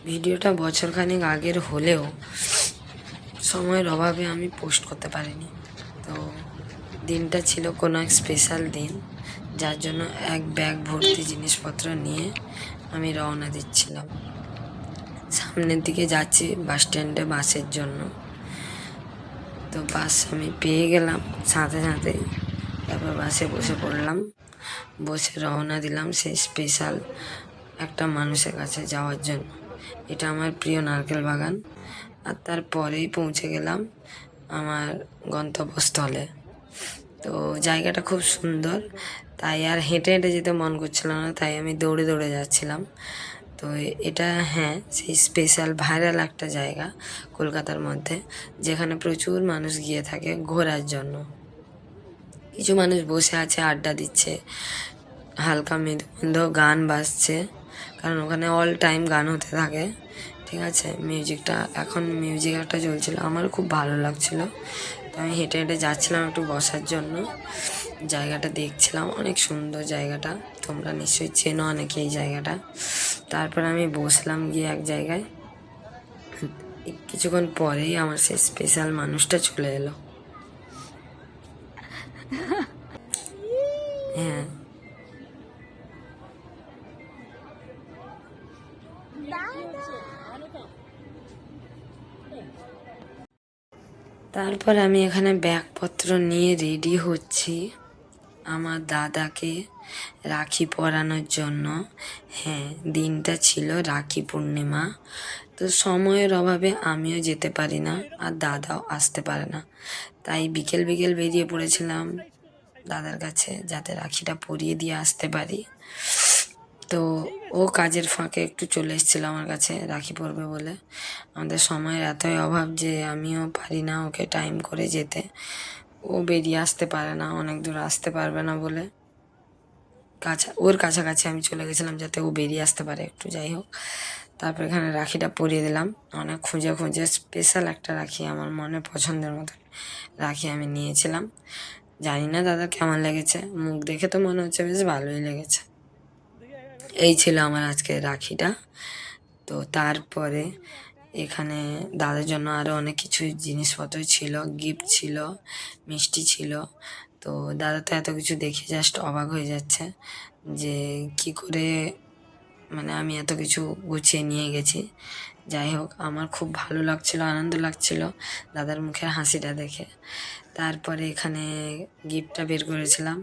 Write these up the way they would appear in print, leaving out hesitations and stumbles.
ভিডিওটা বছরখানেক আগের হলেও সময়ের অভাবে আমি পোস্ট করতে পারিনি। তো দিনটা ছিল কোনো এক স্পেশাল দিন, যার জন্য এক ব্যাগ ভর্তি জিনিসপত্র নিয়ে আমি রওনা দিচ্ছিলাম। সামনের দিকে যাচ্ছি বাস স্ট্যান্ডে বাসের জন্য। তো বাস আমি পেয়ে গেলাম সাথে সাথেই। তারপর বাসে বসে পড়লাম, বসে রওনা দিলাম সেই স্পেশাল একটা মানুষের কাছে যাওয়ার জন্য। এটা আমার প্রিয় নারকেল বাগান। আর তারপরেই পৌঁছে গেলাম আমার গন্তব্যস্থলে। তো জায়গাটা খুব সুন্দর, তাই আর হেঁটে হেঁটে যেতে মন করছিল না, তাই আমি দৌড়ে দৌড়ে যাচ্ছিলাম। তো এটা সেই স্পেশাল ভাইরাল একটা জায়গা কলকাতার মধ্যে, যেখানে প্রচুর মানুষ গিয়ে থাকে ঘোরার জন্য। কিছু মানুষ বসে আছে, আড্ডা দিচ্ছে, হালকা মৃদু গান বাজছে, কারণ ওখানে অল টাইম গান হতে থাকে। ঠিক আছে, এখন মিউজিক একটা চলছিল, আমার খুব ভালো লাগছিল। তো আমি হেঁটে হেঁটে যাচ্ছিলাম একটু বসার জন্য, জায়গাটা দেখছিলাম, অনেক সুন্দর জায়গাটা, তোমরা নিশ্চয়ই চেনো অনেকে এই জায়গাটা। তারপর আমি বসলাম গিয়ে এক জায়গায়। কিছুক্ষণ পরেই আমার সেই স্পেশাল মানুষটা চলে এলো। হ্যাঁ, তারপর আমি এখানে ব্যাগপত্র নিয়ে রেডি হচ্ছি আমার দাদাকে রাখি পরানোর জন্য। দিনটা ছিল রাখি পূর্ণিমা। তো সময়ের অভাবে আমিও যেতে পারি না, আর দাদাও আসতে পারে না, তাই বিকেল বিকেল বেরিয়ে পড়েছিলাম দাদার কাছে, যাতে রাখিটা পরিয়ে দিয়ে আসতে পারি। তো ও কাজের ফাঁকে একটু চলে এসেছিল আমার কাছে রাখি পরবে বলে। আমাদের সময়ের এতই অভাব যে আমিও পারি না ওকে টাইম করে যেতে। ও বেরিয়ে আসতে পারে না, অনেক দূর আসতে পারবে না বলে ওর কাছাকাছি আমি চলে গেছিলাম যাতে ও বেরিয়ে আসতে পারে একটু। যাই হোক, তারপর এখানে রাখিটা পরিয়ে দিলাম। অনেক খুঁজে খুঁজে স্পেশাল একটা রাখি, আমার মনে পছন্দের মতো রাখি আমি নিয়েছিলাম। জানি না দাদা কেমন লেগেছে, মুখ দেখে তো মনে হচ্ছে বেশ ভালোই লেগেছে। এই ছিল আমার আজকে রাখিটা। তো তারপরে এখানে দাদার জন্য আরও অনেক কিছু জিনিসপত্র ছিল, গিফট ছিল, মিষ্টি ছিল। তো দাদা তো এত কিছু দেখে জাস্ট অবাক হয়ে যাচ্ছে যে কি করে মানে আমি এত কিছু গুছিয়ে নিয়ে গেছি। যাই হোক, আমার খুব ভালো লাগছিল, আনন্দ লাগছিল দাদার মুখের হাসিটা দেখে। তারপরে এখানে গিফটটা বের করেছিলাম।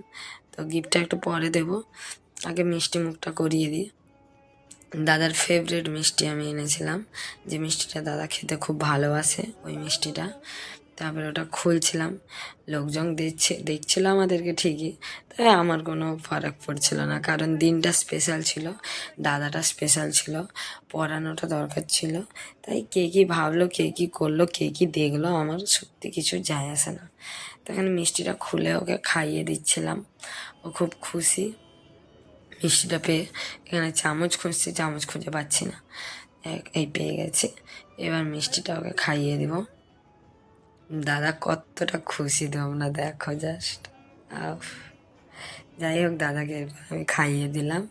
তো গিফটটা একটু পরে দেবো, আগে মিষ্টি মুখটা করিয়ে দিই। দাদার ফেভারিট মিষ্টি আমি এনেছিলাম, যে মিষ্টিটা দাদা খেতে খুব ভালোবাসে, ওই মিষ্টিটা। তারপরে ওটা খুলছিলাম, লোকজন দেখছিল আমাদেরকে ঠিকই, তাই আমার কোনো ফারাক পড়ছিল না, কারণ দিনটা স্পেশাল ছিল, দাদাটা স্পেশাল ছিল, পড়ানোটা দরকার ছিল। তাই কে কী ভাবলো, কে কী করলো, কে কী দেখলো, আমার সত্যি কিছু যায় আসে না। তখন মিষ্টিটা খুলে ওকে খাইয়ে দিচ্ছিলাম, ও খুব খুশি মিষ্টিটা পেয়ে। এখানে চামচ খুঁজছি, চামচ খুঁজে পাচ্ছি না, এই পেয়ে গেছি। এবার মিষ্টিটা ওকে খাইয়ে দিব। দাদা কতটা খুশি তোমরা দেখো জাস্ট। যাই হোক, দাদাকে এবার আমি খাইয়ে দিলাম।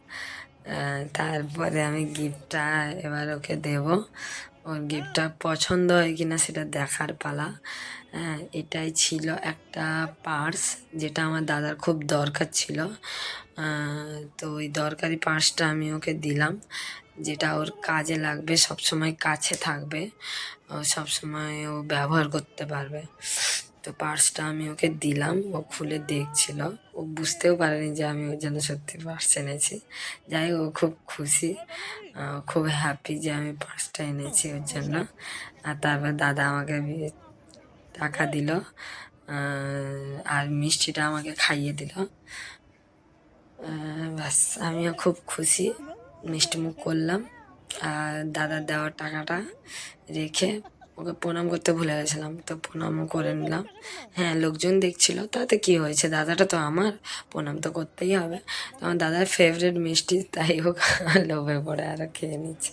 তারপরে আমি গিফটটা এবার ওকে দেব। ওর গিফটটা পছন্দ হয় কিনা সেটা দেখার পালা। এটাই ছিল একটা পার্স, যেটা আমার দাদার খুব দরকার ছিল। তো ওই দরকারি পার্সটা আমি ওকে দিলাম, যেটা ওর কাজে লাগবে, সবসময় কাছে থাকবে, সবসময় ও ব্যবহার করতে পারবে। তো পার্সটা আমি ওকে দিলাম, ও খুলে দেখছিল, ও বুঝতেও পারেনি যে আমি ওর জন্য সত্যি পার্স এনেছি। যাই হোক, ও খুব খুশি, খুব হ্যাপি যে আমি পার্সটা এনেছি ওর জন্য। আর তারপর দাদা আমাকে টাকা দিল, আর মিষ্টিটা আমাকে খাইয়ে দিল। ব্যাস, আমিও খুব খুশি, মিষ্টি মুখ করলাম। আর দাদার দেওয়ার টাকাটা রেখে ওকে প্রণাম করতে ভুলে গেছিলাম, তো প্রণামও করে নিলাম। লোকজন দেখছিল, তাতে কি হয়েছে, দাদাটা তো আমার, প্রণাম তো করতেই হবে। তো আমার দাদার ফেভারিট মিষ্টি, তাই হোক লোভে পড়ে আরও খেয়ে নিচ্ছে।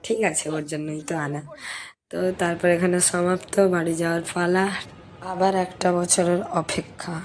ঠিক আছে, ওর জন্যই তো আনা। তো তারপর এখানে সমাপ্ত, বাড়ি যাওয়ার পালা, আবার একটা বছরের অপেক্ষা।